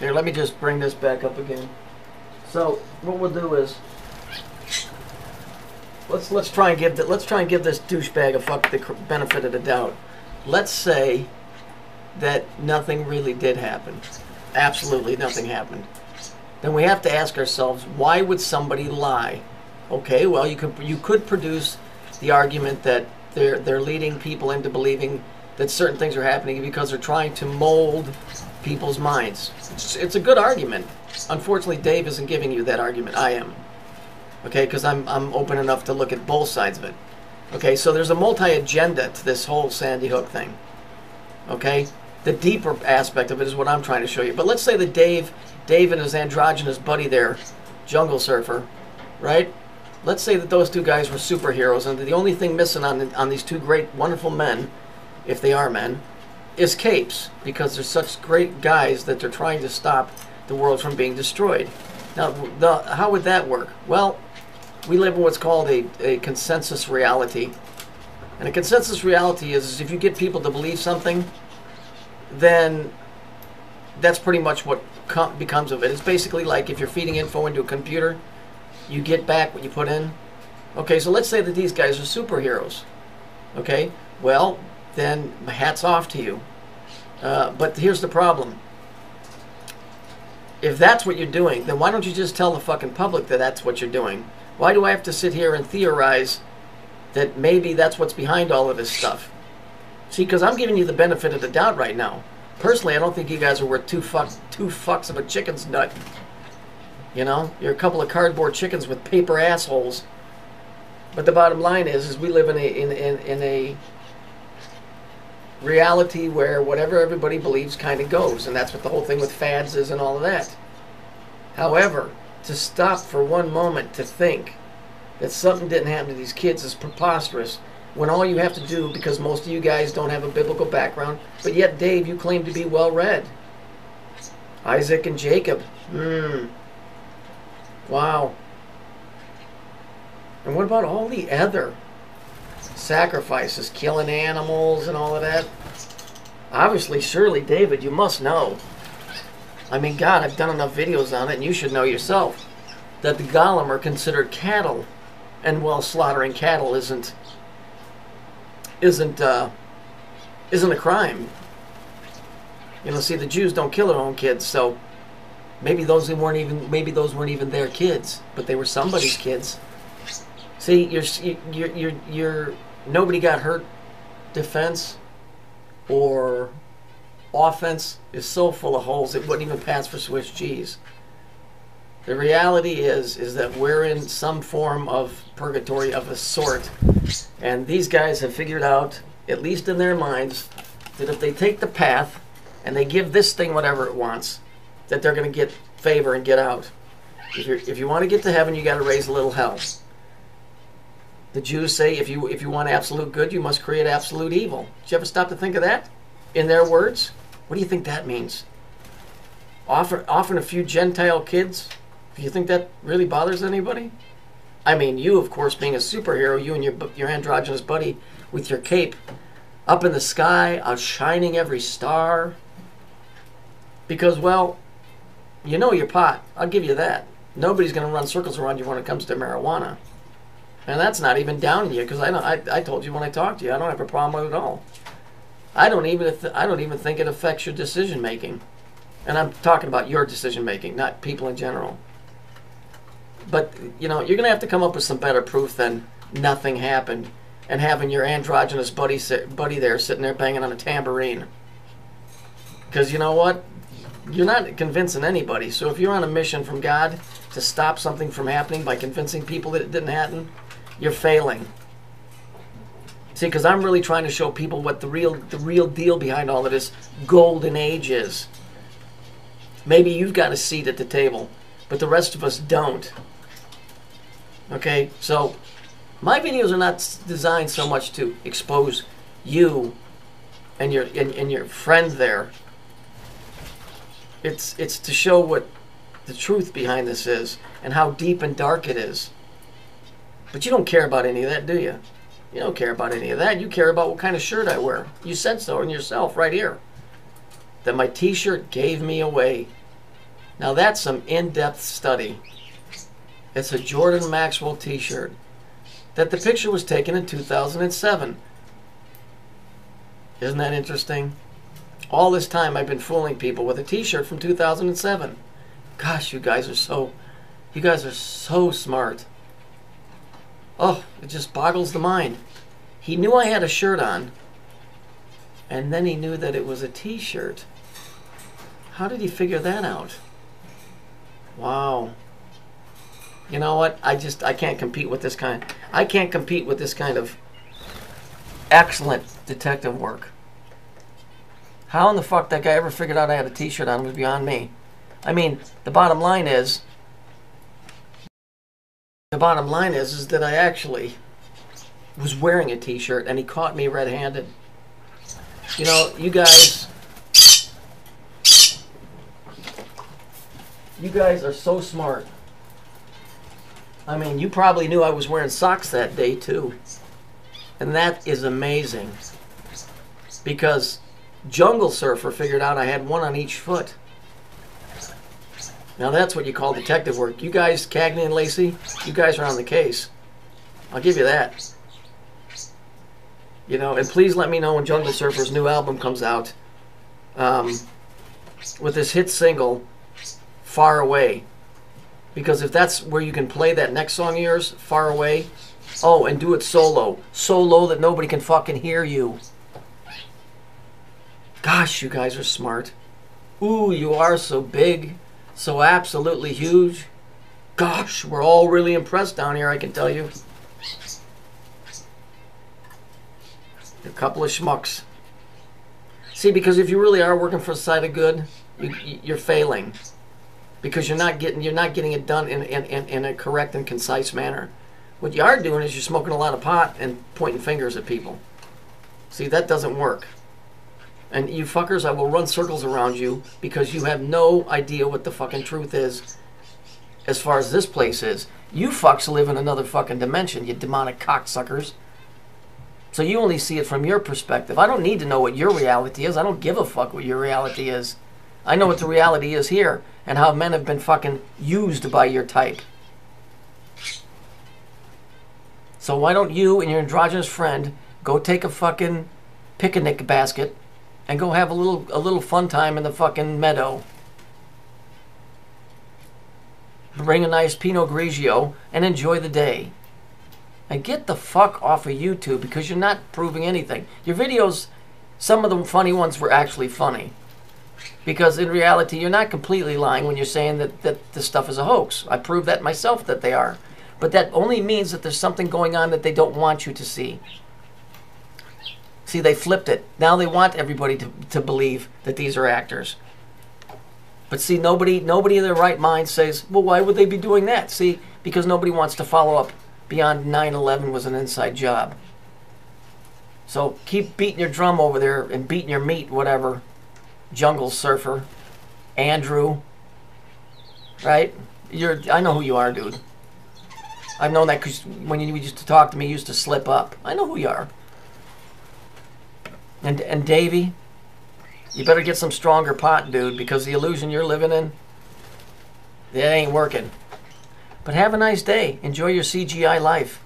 Here, let me just bring this back up again. So what we'll do is let's try and give this douchebag a fuck the benefit of the doubt. Let's say that nothing really did happen. Absolutely nothing happened. Then we have to ask ourselves, why would somebody lie? Okay, well, you could produce the argument that they're leading people into believing that certain things are happening because they're trying to mold people's minds. It's a good argument. Unfortunately, Dave isn't giving you that argument. I am. Okay, because I'm open enough to look at both sides of it. Okay, so there's a multi-agenda to this whole Sandy Hook thing. Okay, the deeper aspect of it is what I'm trying to show you. But let's say that Dave and his androgynous buddy there, Jungle Surfer, right? Let's say that those two guys were superheroes, and the only thing missing on these two great, wonderful men, if they are men, is capes, because they're such great guys that they're trying to stop the world from being destroyed. Now, how would that work? Well, we live in what's called a consensus reality. And a consensus reality is if you get people to believe something, then that's pretty much what becomes of it. It's basically like if you're feeding info into a computer, you get back what you put in. Okay, so let's say that these guys are superheroes. Okay, well, then hats off to you. But here's the problem. If that's what you're doing, then why don't you just tell the fucking public that that's what you're doing? Why do I have to sit here and theorize that maybe that's what's behind all of this stuff? See, because I'm giving you the benefit of the doubt right now. Personally, I don't think you guys are worth two fucks of a chicken's nut. You know, you're a couple of cardboard chickens with paper assholes. But the bottom line is we live in a reality where whatever everybody believes kind of goes, and that's what the whole thing with fads is and all of that. However, to stop for one moment to think that something didn't happen to these kids is preposterous, when all you have to do, because most of you guys don't have a biblical background, but yet, Dave, you claim to be well-read. Isaac and Jacob. Wow. And what about all the other sacrifices, killing animals and all of that? Obviously, surely, David, you must know. I mean, God, I've done enough videos on it, and you should know yourself that the Gollum are considered cattle, and well, slaughtering cattle isn't a crime. You know, see, the Jews don't kill their own kids, so maybe those weren't even their kids, but they were somebody's kids. See, you're nobody got hurt defense or offense is so full of holes it wouldn't even pass for Swiss cheese. The reality is that we're in some form of purgatory of a sort, and these guys have figured out, at least in their minds, that if they take the path and they give this thing whatever it wants, that they're going to get favor and get out. If you want to get to heaven, you got to raise a little hell. The Jews say if you want absolute good, you must create absolute evil. Did you ever stop to think of that? In their words? What do you think that means? Offering a few Gentile kids? Do you think that really bothers anybody? I mean, you, of course, being a superhero, you and your androgynous buddy with your cape, up in the sky, outshining every star. Because, well, you know your pot. I'll give you that. Nobody's going to run circles around you when it comes to marijuana. And that's not even downing you, because I told you when I talked to you, I don't have a problem with it at all. I don't even think it affects your decision making, and I'm talking about your decision making, not people in general. But you know, you're gonna have to come up with some better proof than nothing happened, and having your androgynous buddy there sitting there banging on a tambourine. Because you know what? You're not convincing anybody. So if you're on a mission from God to stop something from happening by convincing people that it didn't happen, you're failing. See, because I'm really trying to show people what the real deal behind all of this golden age is. Maybe you've got a seat at the table, but the rest of us don't. Okay, so my videos are not designed so much to expose you and your friend there. It's to show what the truth behind this is and how deep and dark it is. But you don't care about any of that, do you? You don't care about any of that. You care about what kind of shirt I wear. You said so in yourself right here. That my t-shirt gave me away. Now that's some in-depth study. It's a Jordan Maxwell t-shirt that the picture was taken in 2007. Isn't that interesting? All this time I've been fooling people with a t-shirt from 2007. Gosh, you guys are so smart. Oh, it just boggles the mind. He knew I had a shirt on, and then he knew that it was a t-shirt. How did he figure that out? Wow. You know what? I can't compete with this kind. I can't compete with this kind of excellent detective work. How in the fuck that guy ever figured out I had a t-shirt on was beyond me. I mean, the bottom line is that I actually was wearing a t-shirt and he caught me red-handed. You know, you guys are so smart. I mean, you probably knew I was wearing socks that day too. And that is amazing. Because Jungle Surfer figured out I had one on each foot. Now that's what you call detective work. You guys, Cagney and Lacey, you guys are on the case. I'll give you that. You know, and please let me know when Jungle Surfer's new album comes out. With this hit single, Far Away. Because if that's where you can play that next song of yours, Far Away, oh, and do it solo. So low that nobody can fucking hear you. Gosh, you guys are smart. Ooh, you are so big. So absolutely huge. Gosh, we're all really impressed down here, I can tell you. A couple of schmucks. See, because if you really are working for the side of good, you're failing. Because you're not getting it done in a correct and concise manner. What you are doing is you're smoking a lot of pot and pointing fingers at people. See, that doesn't work. And you fuckers, I will run circles around you because you have no idea what the fucking truth is as far as this place is. You fucks live in another fucking dimension, you demonic cocksuckers. So you only see it from your perspective. I don't need to know what your reality is. I don't give a fuck what your reality is. I know what the reality is here and how men have been fucking used by your type. So why don't you and your androgynous friend go take a fucking picnic basket and go have a little fun time in the fucking meadow. Bring a nice Pinot Grigio and enjoy the day. And get the fuck off of YouTube because you're not proving anything. Your videos, some of the funny ones were actually funny. Because in reality, you're not completely lying when you're saying that this stuff is a hoax. I proved that myself that they are. But that only means that there's something going on that they don't want you to see. See, they flipped it. Now they want everybody to believe that these are actors. But see, nobody in their right mind says, well, why would they be doing that? See, because nobody wants to follow up beyond 9/11 was an inside job. So keep beating your drum over there and beating your meat, whatever. Jungle Surfer. Andrew. Right? I know who you are, dude. I've known that because when you used to talk to me, you used to slip up. I know who you are. And Davey, you better get some stronger pot, dude, because the illusion you're living in, it ain't working. But have a nice day. Enjoy your CGI life.